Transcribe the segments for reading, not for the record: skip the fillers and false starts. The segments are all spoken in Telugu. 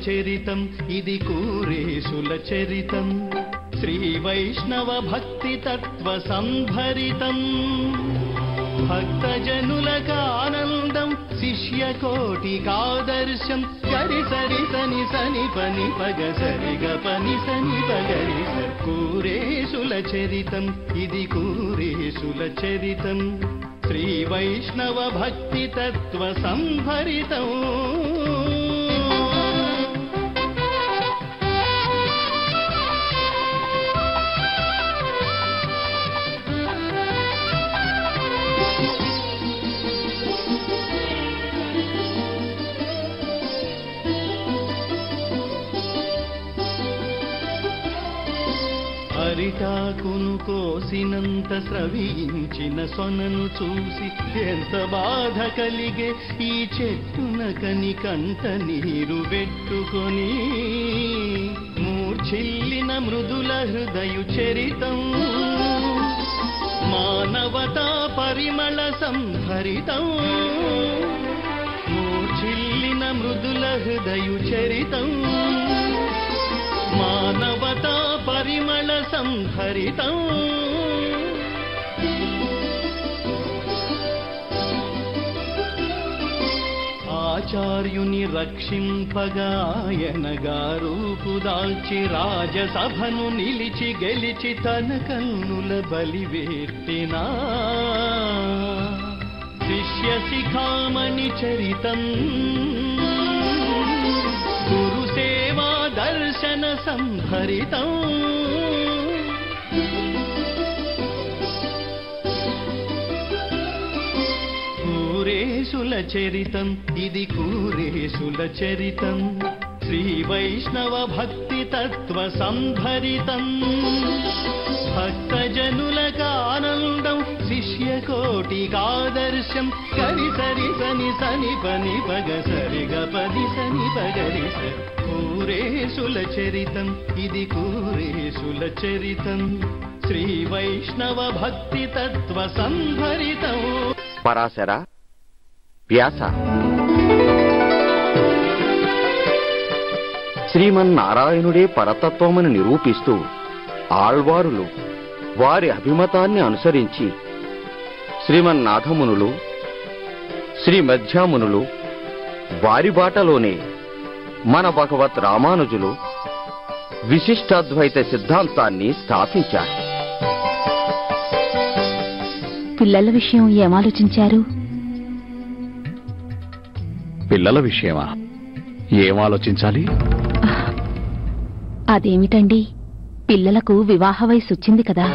చరితం ఇది కూరేశుల చరితం శ్రీ వైష్ణవ భక్తి తత్వ సంభరితం భక్తజనులకానందం శిష్యకోటికాదర్శం గరి సరి సని సని పని పగ సరి గ పని సని పగరి కూరేశుల చరితం ఇది కూరేశుల చరితం శ్రీ వైష్ణవ భక్తి తత్వ సంభరితం అరిటాకును కోసినంత స్రవించిన సొనను చూసి ఎంత బాధ కలిగే ఈ చెట్టునకని కంట నీరు పెట్టుకొని మూర్ఛిల్లిన మృదుల హృదయు చరితం మానవతా పరిమళ సంభరితం మూర్ఛిల్లిన మృదుల హృదయు చరితం మానవతా పరిమళ సంభరితం ఆచార్యుని రక్షింపగాయనగా రూపు దాల్చి రాజసభను నిలిచి గెలిచి తన కన్నుల బలివేట్టినా శిష్య శిఖామణి చరితం గురు సేవా దర్శన సంభరితం కూరేశుల చరితం ఇది కూరేశుల చరితం శ్రీ వైష్ణవ భక్తి తత్వ సంభరితం భక్తజనులకానందం శిష్యకోటికాదర్శం గరి సరి సని సని పని పగ సరి గ పని సని పగరి కూరేశుల చరితం ఇది కూరేశుల చరితం శ్రీ వైష్ణవ భక్తి తత్వ సంభరితం పరాశర వ్యాస శ్రీమన్నారాయణుడే పరతత్వమని నిరూపిస్తూ ఆళ్వారులు వారి అభిమతాన్ని అనుసరించి శ్రీమన్నాథమునులు శ్రీమధ్యామునులు వారి బాటలోనే మన భగవత్ రామానుజులు విశిష్టాద్వైత సిద్ధాంతాన్ని స్థాపించారు. పిల్లల విషయం ఏమాలోచించారు? పిల్లల విషయమా? ఏం ఆలోచించాలి? అదేమిటండి, పిల్లలకు వివాహ వయసు వచ్చింది కదా.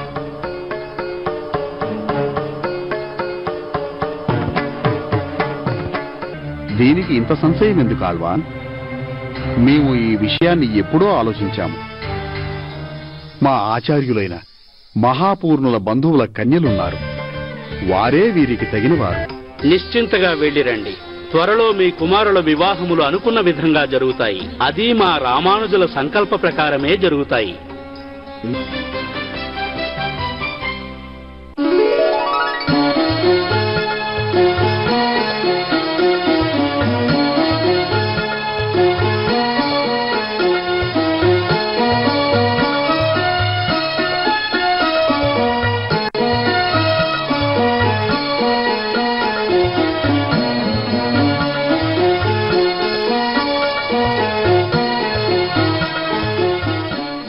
దీనికి ఇంత సంశయం ఎందుకు ఆళ్వాన్? మేము ఈ విషయాన్ని ఎప్పుడో ఆలోచించాము. మా ఆచార్యులైన మహాపూర్ణుల బంధువుల కన్యలున్నారు, వారే వీరికి తగినవారు. నిశ్చింతగా వెళ్ళిరండి. త్వరలో మీ కుమారుల వివాహములు అనుకున్న విధంగా జరుగుతాయి. అది మా రామానుజుల సంకల్ప ప్రకారమే జరుగుతాయి.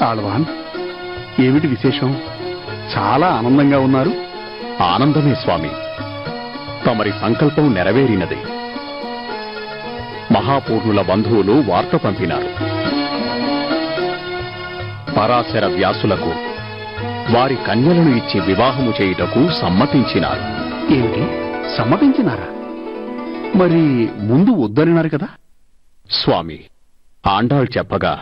ఆళ్వాన్, ఏమిటి విశేషం? చాలా ఆనందంగా ఉన్నారు. ఆనందమే స్వామి, తమరి సంకల్పం నెరవేరినది. మహాపూర్ణుల బంధువులు వార్త పంపినారు. పరాశర వ్యాసులకు వారి కన్యలను ఇచ్చి వివాహము చేయుటకు సమ్మతించినారు. ఏమిటి, సమ్మతించినారా? మరి ముందు వద్దనినారు కదా? స్వామి, ఆండాళ్ చెప్పగా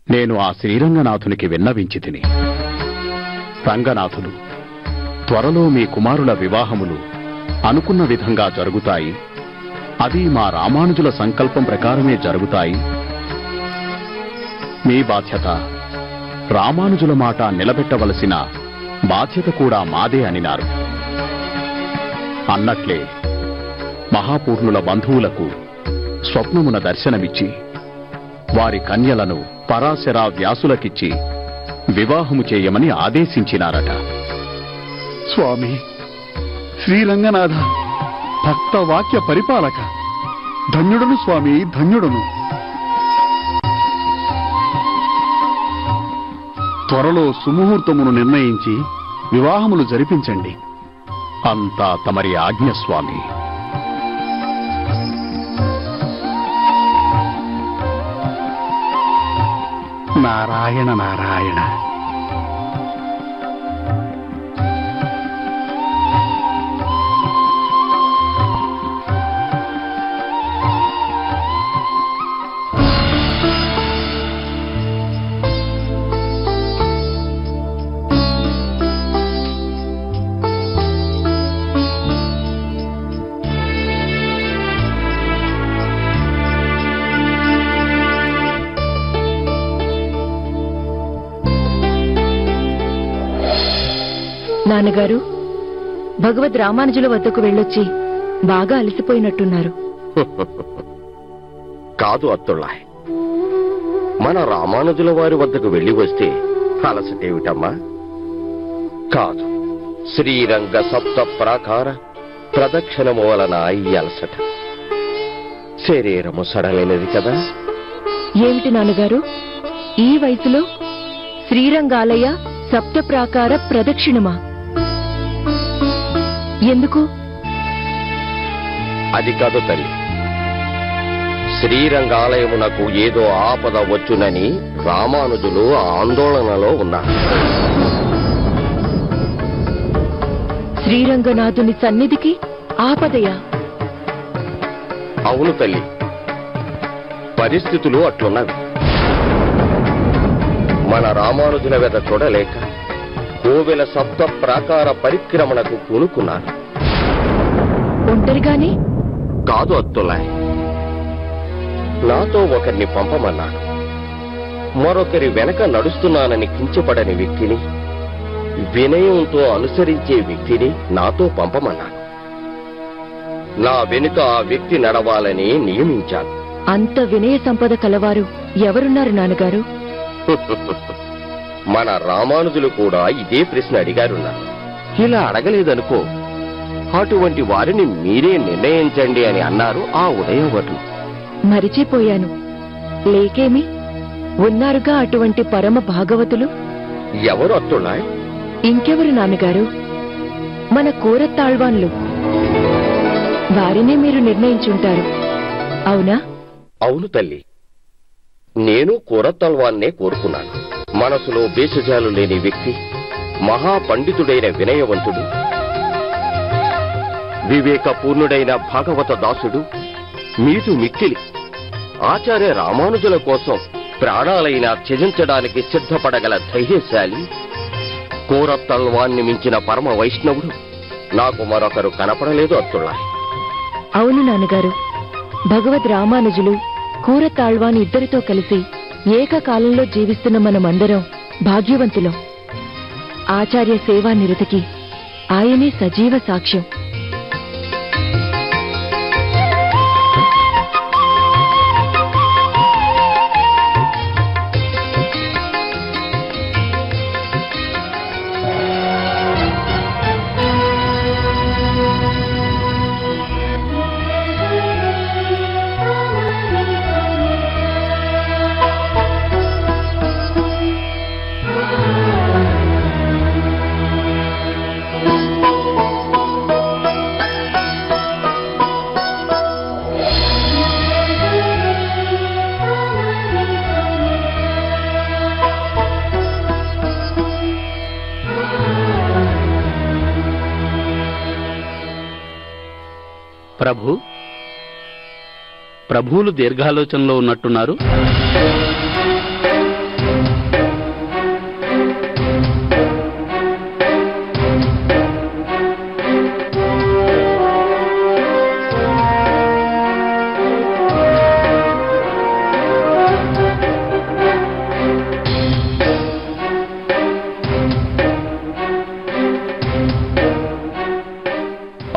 నేను ఆ శ్రీరంగనాథునికి విన్నవించి తిని, రంగనాథులు త్వరలో మీ కుమారుల వివాహములు అనుకున్న విధంగా జరుగుతాయి, అది మా రామానుజుల సంకల్పం ప్రకారమే జరుగుతాయి. మీ బాధ్యత రామానుజుల మాట నిలబెట్టవలసిన బాధ్యత కూడా మాదే అనినారు. అన్నట్లే మహాపూర్ణుల బంధువులకు స్వప్నమున దర్శనమిచ్చి వారి కన్యలను పరాశర వ్యాసులకిచ్చి వివాహము చేయమని ఆదేశించినారట. స్వామి, శ్రీరంగనాథ, భక్త వాక్య పరిపాలక, ధన్యుడను స్వామి, ధన్యుడను. త్వరలో సుముహూర్తమును నిర్ణయించి వివాహములు జరిపించండి. అంతా తమరి ఆజ్ఞ స్వామి. నారాయణ నారాయణ. నాన్నగారు, భగవద్ రామానుజుల వద్దకు వెళ్ళొచ్చి బాగా అలసిపోయినట్టున్నారు. కాదు అత్తుళ్ళాయ్, మన రామానుజుల వారి వద్దకు వెళ్లి వస్తే అలసటేమిటమ్మా? కాదు, శ్రీరంగ సప్త ప్రాకార ప్రదక్షిణము వలన ఈ అలసట. శరీరము సడలైనది కదా. ఏమిటి నాన్నగారు, ఈ వయసులో శ్రీరంగాలయ సప్త ప్రాకార ప్రదక్షిణమా? ఎందుకు? అది కాదు తల్లి, శ్రీరంగాలయమునకు ఏదో ఆపద వచ్చునని రామానుజులు ఆందోళనలో ఉన్నారు. శ్రీరంగనాథుని సన్నిధికి ఆపదయా? అవును తల్లి, పరిస్థితులు అట్లున్నవి. మన రామానుజుల వెద చూడలేక కోవెల సప్త ప్రాకార పరిక్రమణకు పూనుకున్నారు. ఒంటరిగానే? కాదు అత్తులాయ్, నాతో ఒకరిని పంపమన్నాడు. మరొకరి వెనక నడుస్తున్నానని కించపడని వ్యక్తిని, వినయంతో అనుసరించే వ్యక్తిని నాతో పంపమన్నాడు. నా వెనుక ఆ వ్యక్తి నడవాలని నియమించాను. అంత వినయ సంపద కలవారు ఎవరున్నారు నాన్నగారు? మన రామానుజులు కూడా ఇదే ప్రశ్న అడిగారున్నారు. ఇలా అడగలేదనుకో, అటువంటి వారిని మీరే నిర్ణయించండి అని అన్నారు ఆ ఉదయవరులు. మరిచిపోయాను. లేకేమి, ఉన్నారుగా అటువంటి పరమ భాగవతులు. ఎవరు అత్తుళ్ళా? ఇంకెవరు నాన్నగారు? మన కూరత్తాళ్వాన్లు. వారినే మీరు నిర్ణయించుంటారు, అవునా? అవును తల్లి, నేను కూరత్తల్వాన్నే కోరుకున్నాను. మనసులో భేషజాలు లేని వ్యక్తి, మహాపండితుడైన వినయవంతుడు, వివేకపూర్ణుడైన భాగవత దాసుడు, మీటు మిక్కిలి ఆచార్య రామానుజుల కోసం ప్రాణాలైనా త్యజించడానికి సిద్ధపడగల ధైర్యశాలి, కూరత్తల్వాన్ని మించిన పరమ వైష్ణవుడు నాకు మరొకరు కనపడలేదు అత్తుళ్ళా. అవును నాన్నగారు, భగవద్ రామానుజులు కూరతాళ్వాన్ ఇద్దరితో కలిసి ఏకకాలంలో జీవిస్తున్న మనమందరం భాగ్యవంతులం. ఆచార్య సేవా నిరతికి ఆయనే సజీవ సాక్ష్యం. ప్రభువులు దీర్ఘాలోచనలో ఉన్నట్టున్నారు.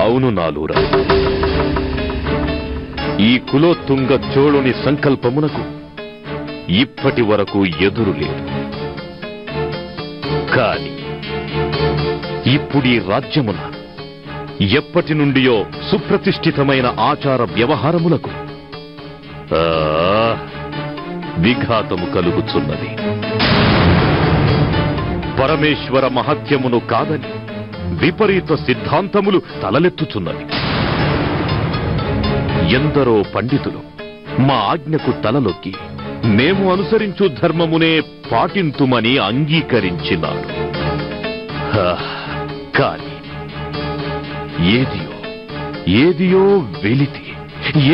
అవును నాలూరా, ఈ కులోత్తుంగ చోళుని సంకల్పమునకు ఇప్పటి వరకు ఎదురు లేదు. కాని ఇప్పుడు ఈ రాజ్యమున ఎప్పటి నుండియో సుప్రతిష్ఠితమైన ఆచార వ్యవహారములకు విఘాతము కలుగుచున్నది. పరమేశ్వర మహత్యమును కాదని విపరీత సిద్ధాంతములు తలలెత్తుచున్నవి. ఎందరో పండితులు మా ఆజ్ఞకు తలలొక్కి మేము అనుసరించు ధర్మమునే పాటింతుమని అంగీకరించినారు. కాని ఏదియో వెలితి,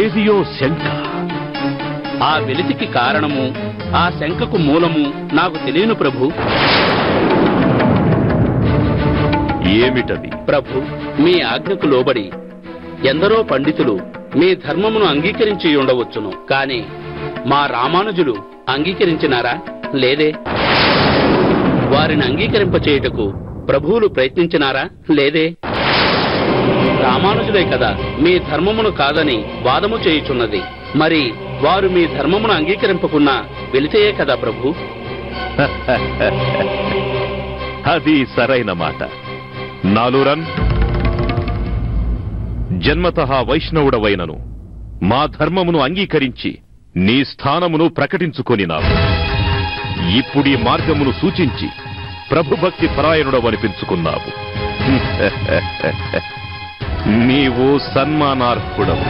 ఏదియో శంక. ఆ వెలితికి కారణము, ఆ శంకకు మూలము నాకు తెలియను ప్రభు. ఏమిటది? ప్రభు, మీ ఆజ్ఞకు లోబడి ఎందరో పండితులు మీ ధర్మమును అంగీకరించి ఉండవచ్చును. కాని మా రామానుజులు అంగీకరించినారా? లేదే. వారిని అంగీకరింపచేయుటకు ప్రభువులు ప్రయత్నించినారా? లేదే. రామానుజులే కదా మీ ధర్మమును కాదని వాదము చేయుచున్నది. మరి వారు మీ ధర్మమును అంగీకరింపకున్నా వెళితేయే కదా ప్రభు. అది సరైన మాట. నాలురన్, జన్మతః వైష్ణవుడవైనను మా ధర్మమును అంగీకరించి నీ స్థానమును ప్రకటించుకొనినావు. ఇప్పుడీ మార్గమును సూచించి ప్రభుభక్తి పరాయణుడవనిపించుకున్నావు. నీవు సన్మానార్హుడవు.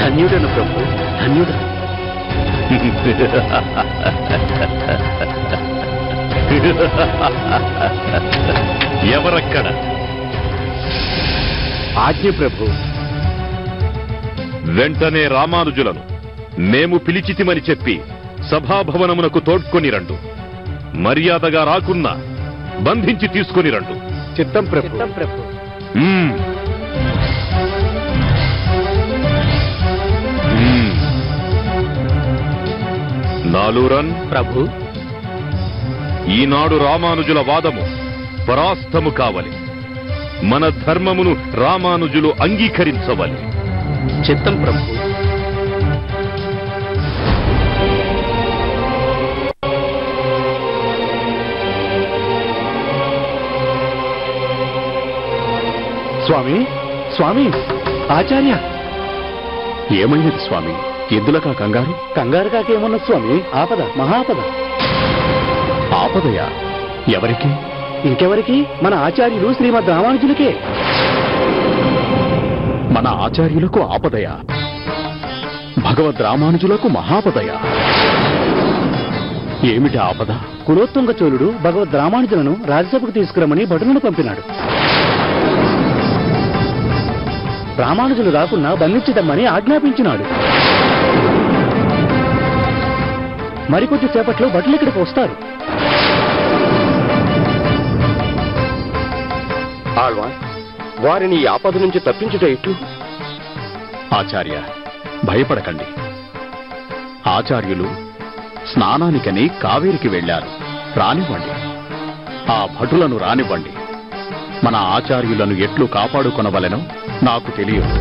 ధన్యుడను ప్రభు, ధన్యుడను. ఎవరక్కడ? ఆజ్ఞ ప్రభు. వెంటనే రామానుజులను మేము పిలిచితిమని చెప్పి సభాభవనమునకు తోడ్కొని రండు. మర్యాదగా రాకున్నా బంధించి తీసుకొని రండు. చిత్తం ప్రభు. నాలురన్ ప్రభు, ఈనాడు రామానుజుల వాదము పరాస్తము కావాలి. మన ధర్మమును రామానుజులు అంగీకరించవాలి. చిత్తం ప్రభు. స్వామి, స్వామి, ఆచార్య. ఏమైనది స్వామి? ఎద్దులకా కంగారు? కంగారు కాకేమన్నది స్వామి? ఆపద, మహాపద. ఆపదయా? ఎవరికి? ఇంకెవరికి? మన ఆచార్యులు శ్రీమద్ రామానుజులకే. మన ఆచార్యులకు ఆపదయా? భగవద్ రామానుజులకు మహాపదయా? ఏమిటి ఆపద? కులోత్తుంగ చోళుడు భగవద్ రామానుజులను రాజ్యసభకు తీసుకురమ్మని భటులను పంపినాడు. రామానుజులు రాకున్నా బంధించదమ్మని ఆజ్ఞాపించినాడు. మరికొద్ది సేపట్లో భటులు ఇక్కడికి వస్తారు. వారిని ఆపద నుంచి తప్పించుట ఎట్లు? ఆచార్య, భయపడకండి. ఆచార్యులు స్నానానికని కావేరికి వెళ్లారు. రానివ్వండి. ఆ భటులను రానివ్వండి. మన ఆచార్యులను ఎట్లు కాపాడుకొనవలెనో నాకు తెలియదు.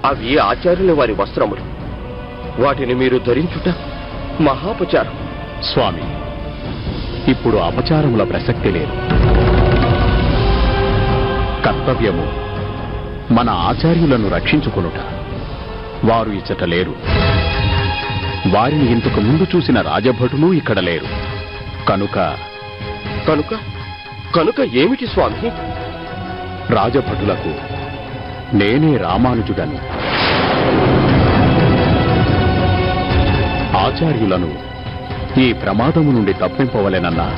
అవి ఆచార్యుల వారి వస్త్రములు. వాటిని మీరు ధరించుట మహాపచారం. స్వామి, ఇప్పుడు అపచారముల ప్రసక్తి లేదు. కర్తవ్యము మన ఆచార్యులను రక్షించుకొనుట. వారు ఇచ్చట లేరు. వారిని ఇంతకు ముందు చూసిన రాజభటులు ఇక్కడ లేరు. కనుక కనుక కనుక ఏమిటి స్వామి? రాజభటులకు నేనే రామానుజుడను. ఆచార్యులను ఈ ప్రమాదము నుండి తప్పింపవలెనన్నా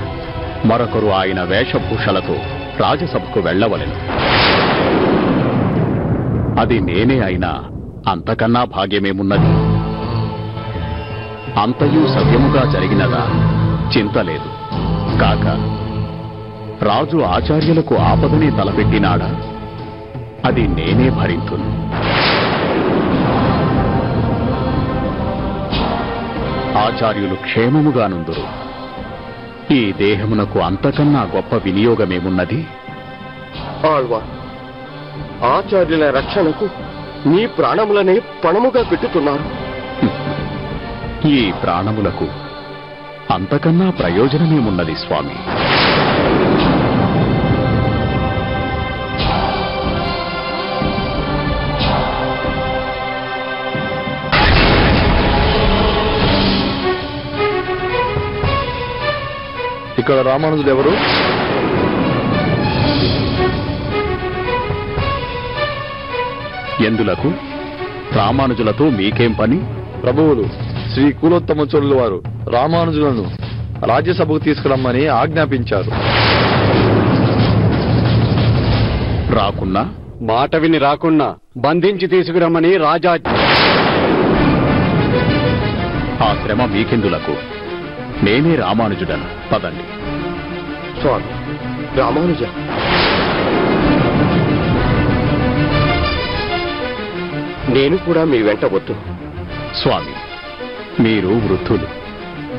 మరొకరు ఆయన వేషభూషలతో రాజసభకు వెళ్లవలెను. అది నేనే అయినా అంతకన్నా భాగ్యమేమున్నది? అంతయు సవ్యముగా జరిగినదా చింతలేదు. కాక రాజు ఆచార్యులకు ఆపదనే తలపెట్టినాడా అది నేనే భరింతును. ఆచార్యులు క్షేమముగా నుందురు. ఈ దేహమునకు అంతకన్నా గొప్ప వినియోగమేమున్నది? ఆళ్వార్, ఆచార్యుల రక్షణకు నీ ప్రాణములనే పణముగా పెట్టుతున్నారు. ఈ ప్రాణములకు అంతకన్నా ప్రయోజనమేమున్నది స్వామి? ఇక్కడ రామానుజులు ఎవరు? ఎందులకు? రామానుజులతో మీకేం పని? ప్రభువులు శ్రీ కులోత్తమ చోళుల వారు రామానుజులను రాజ్యసభకు తీసుకురమ్మని ఆజ్ఞాపించారు. రాకున్నా? మాట విని రాకున్నా బంధించి తీసుకురమ్మని రాజాజ్ఞ. ఆ శ్రమ మీకెందులకు? నేనే రామానుజుడను. పదండి. స్వామి రామానుజ, నేను కూడా మీ వెంట వద్దు. స్వామి, మీరు వృద్ధులు.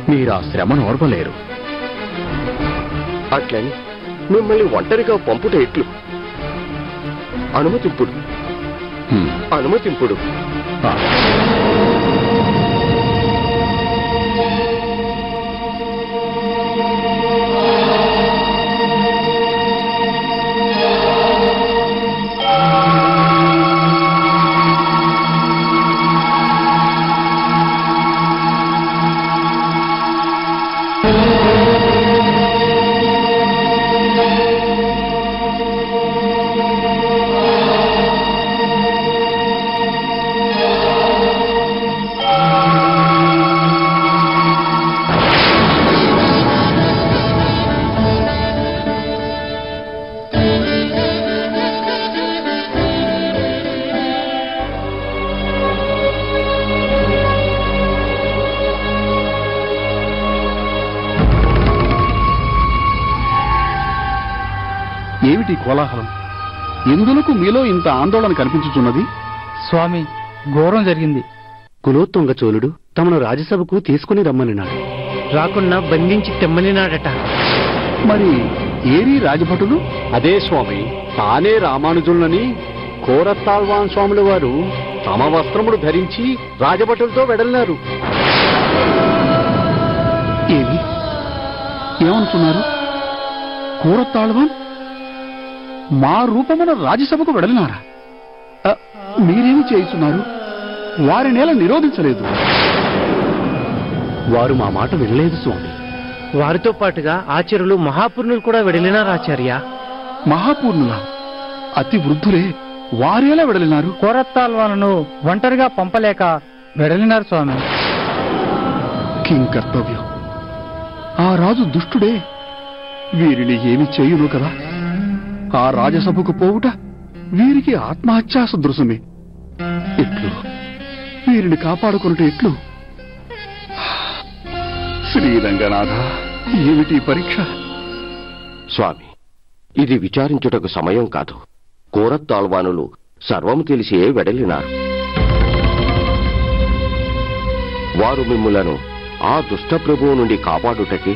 మీరా శ్రమను ఓర్వలేరు. అట్లని మిమ్మల్ని ఒంటరిగా పంపుట ఎట్లు? అనుమతింపుడు, అనుమతింపుడు. ఏమిటి కోలాహలం? ఎందులకు మీలో ఇంత ఆందోళన కనిపించుచున్నది? స్వామి, ఘోరం జరిగింది. కులోత్తుంగ చోళుడు తమను రాజ్యసభకు తీసుకుని రమ్మనినాడు. రాకున్నా బంధించి తెమ్మనినాడట. మరి ఏరి రాజభటులు? అదే స్వామి, తానే రామానుజులని కోరత్తాళ్వాన్ స్వాముల వారు తమ వస్త్రములు ధరించి రాజభటులతో వెడలినారు. ఏమి ఏమనుకున్నారు? కోరత్తాళ్వాన్ మా రూపమున రాజ్యసభకు వెడలినారా? మీరేమి చేస్తున్నారు? వారినేల నిరోధించలేదు. వారు మా మాట వినలేదు స్వామి. వారితో పాటుగా ఆచార్యులు మహాపూర్ణులు కూడా వెడలినారు ఆచార్య. మహాపూర్ణుల అతి వృద్ధులే వారేలా వెడలినారు? కోరత్తాళ్వాలను ఒంటరిగా పంపలేక వెడలినారు స్వామి. కిం కర్తవ్యం? ఆ రాజు దుష్టుడే. వీరిని ఏమి చేయును కదా. ఆ రాజసభకు పోవుట వీరికి ఆత్మహత్యా సదృశమే. ఎట్లు వీరిని కాపాడుకున్నట ఎట్లు? శ్రీరంగనాథ, ఏమిటి పరీక్ష? స్వామి, ఇది విచారించుటకు సమయం కాదు. కోరత్తాళ్వానులు సర్వము తెలిసే వెడలినారు. వారు మిమ్ములను ఆ దుష్ట ప్రభువు నుండి కాపాడుటకి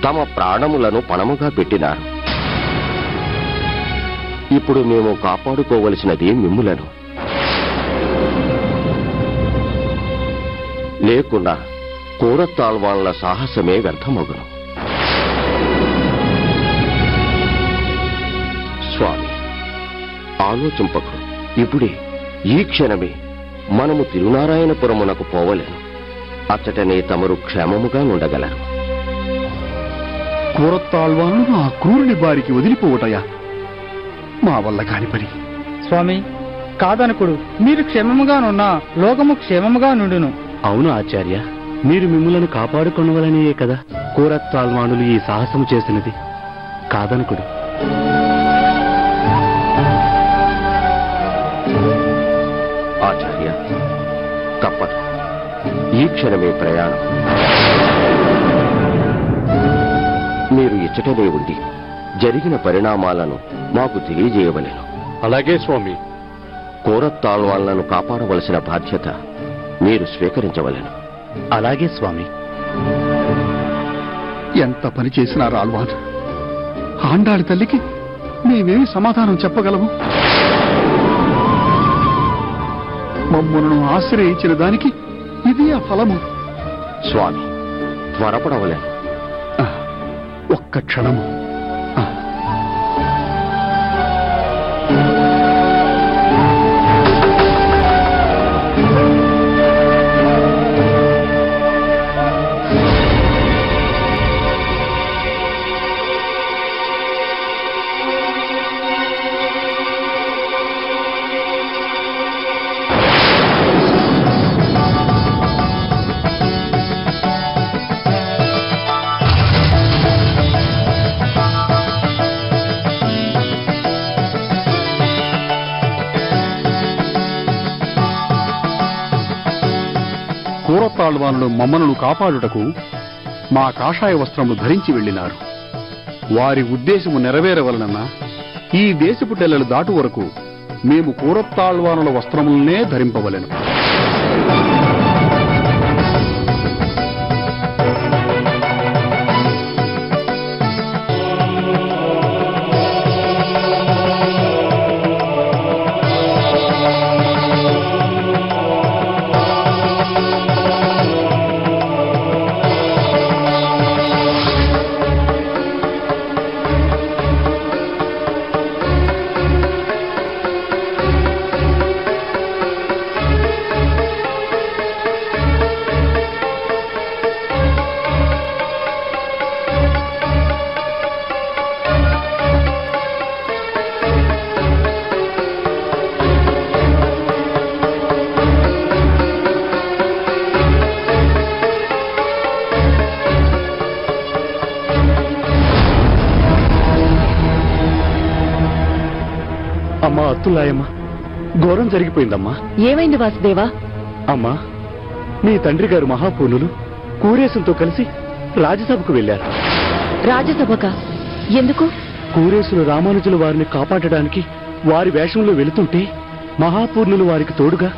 తమ ప్రాణములను పణముగా పెట్టినారు. ఇప్పుడు మేము కాపాడుకోవలసినది మిమ్ములను. లేకున్నా కోరత్తాళ్వాన్ల సాహసమే వ్యర్థమగును. స్వామి, ఆలోచింపకు. ఇప్పుడే ఈ క్షణమే మనము తిరునారాయణపురమునకు పోవలేను. అచ్చటనే తమరు క్షేమముగా ఉండగలరు. కూరత్తాళ్వాను ఆ క్రూరుని బారికి వదిలిపోవటయా మా వల్ల కాని పని. స్వామి, కాదనుకుడు. మీరు క్షేమముగానున్నా లోకము క్షేమముగా నుండును. అవును ఆచార్య, మీరు మిమ్ములను కాపాడుకొనవలనియే కదా కూరత్తాళ్వానులు ఈ సాహసము చేసినది. కాదనుకుడు. ఆచార్య, తప్పదు. ఈ క్షణమే ప్రయాణం. మీరు ఇచ్చటనే ఉండి జరిగిన పరిణామాలను మాకు తెలియజేయవలెను. అలాగే స్వామి. కూరత్తాళ్వాన్లను కాపాడవలసిన బాధ్యత మీరు స్వీకరించవలెను. అలాగే స్వామి. ఎంత పని చేసినా రాల్వాన్, ఆండాళి తల్లికి మేమేమి సమాధానం చెప్పగలము? మమ్మను ఆశ్రయించిన దానికి ఇది ఆ ఫలము. స్వామి, త్వరపడవలెను. ఒక్క క్షణము. కూరత్తాళ్వానులు మమ్మను కాపాడుటకు మా కాషాయ వస్త్రములు ధరించి వెళ్లినారు. వారి ఉద్దేశము నెరవేరవలనన్నా ఈ దేశపు టెల్లలు దాటు వరకు మేము కూరత్తాళ్వానుల వస్త్రములనే ధరింపవలెను. అమ్మా అత్తులాయమ్మా, ఘోరం జరిగిపోయిందమ్మా. ఏమైంది వాసుదేవా? అమ్మా, మీ తండ్రి గారు మహాపూర్ణులు కూరేసులతో కలిసి రాజ్యసభకు వెళ్లారు. రాజ్యసభక? ఎందుకు? కూరేసులు రామానుజుల వారిని కాపాడడానికి వారి వేషంలో వెళుతుంటే మహాపూర్ణులు వారికి తోడుగా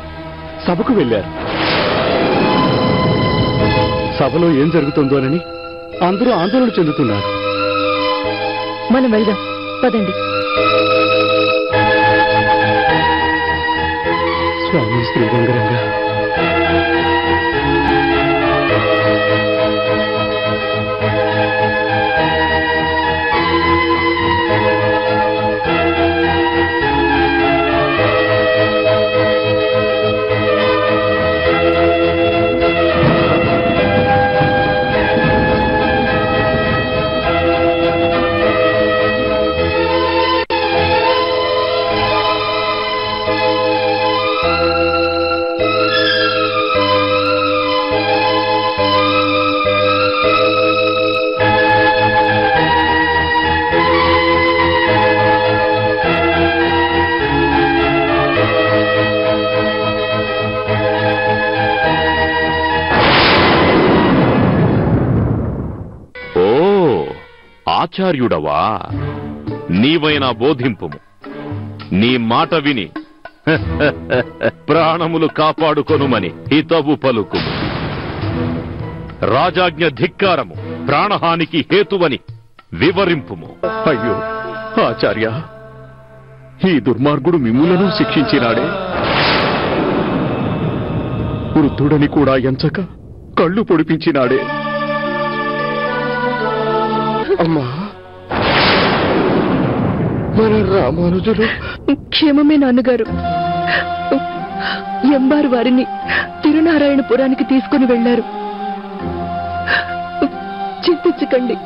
సభకు వెళ్లారు. సభలో ఏం జరుగుతుందోనని అందరూ ఆందోళన చెందుతున్నారు. మనం వెళ్దాం, పదండి. స్వామి శ్రీరంగరంగా. ఆచార్యుడవా, నీవైనా బోధింపుము. నీ మాట విని ప్రాణములు కాపాడుకొనుమని హితవు పలుకుము. రాజాజ్ఞ ధిక్కారము ప్రాణహానికి హేతువని వివరింపుము. అయ్యో ఆచార్య, ఈ దుర్మార్గుడు మిమ్ములను శిక్షించినాడే. వృద్ధుడని కూడా ఎంచక కళ్ళు పొడిపించినాడే. అమ్మా, మన రామానుజులు క్షేమమే నాన్నగారు. ఎంబారు వారిని తిరునారాయణపురానికి తీసుకుని వెళ్లారు. చింతించకండి,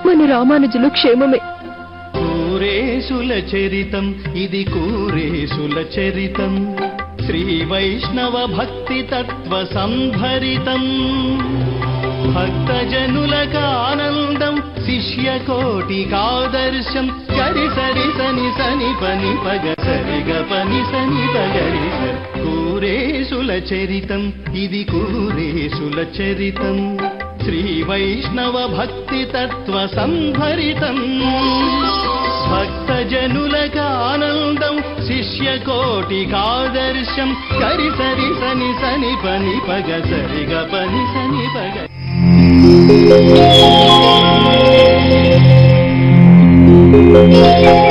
మన రామానుజులు క్షేమమే. కూరేశుల చరితం ఇది కూరేశుల చరితం, శ్రీ వైష్ణవ భక్తి తత్వ సంభరితం. భక్తజనులకు ఆనందం, శిష్య కోటికాదర్శం. గరి సరి సని సని పని పగ సరిగ పని సని పగరి సరి. కూరేశుల చరితం ఇది కూరేశుల చరితం, శ్రీ వైష్ణవ భక్తి తత్వ సంభరితం. భక్తజనులకు ఆనందం, శిష్య కోటికాదర్శం. గరి సరి సని సని పని పగ సరిగ పని సని పగ. Thank you.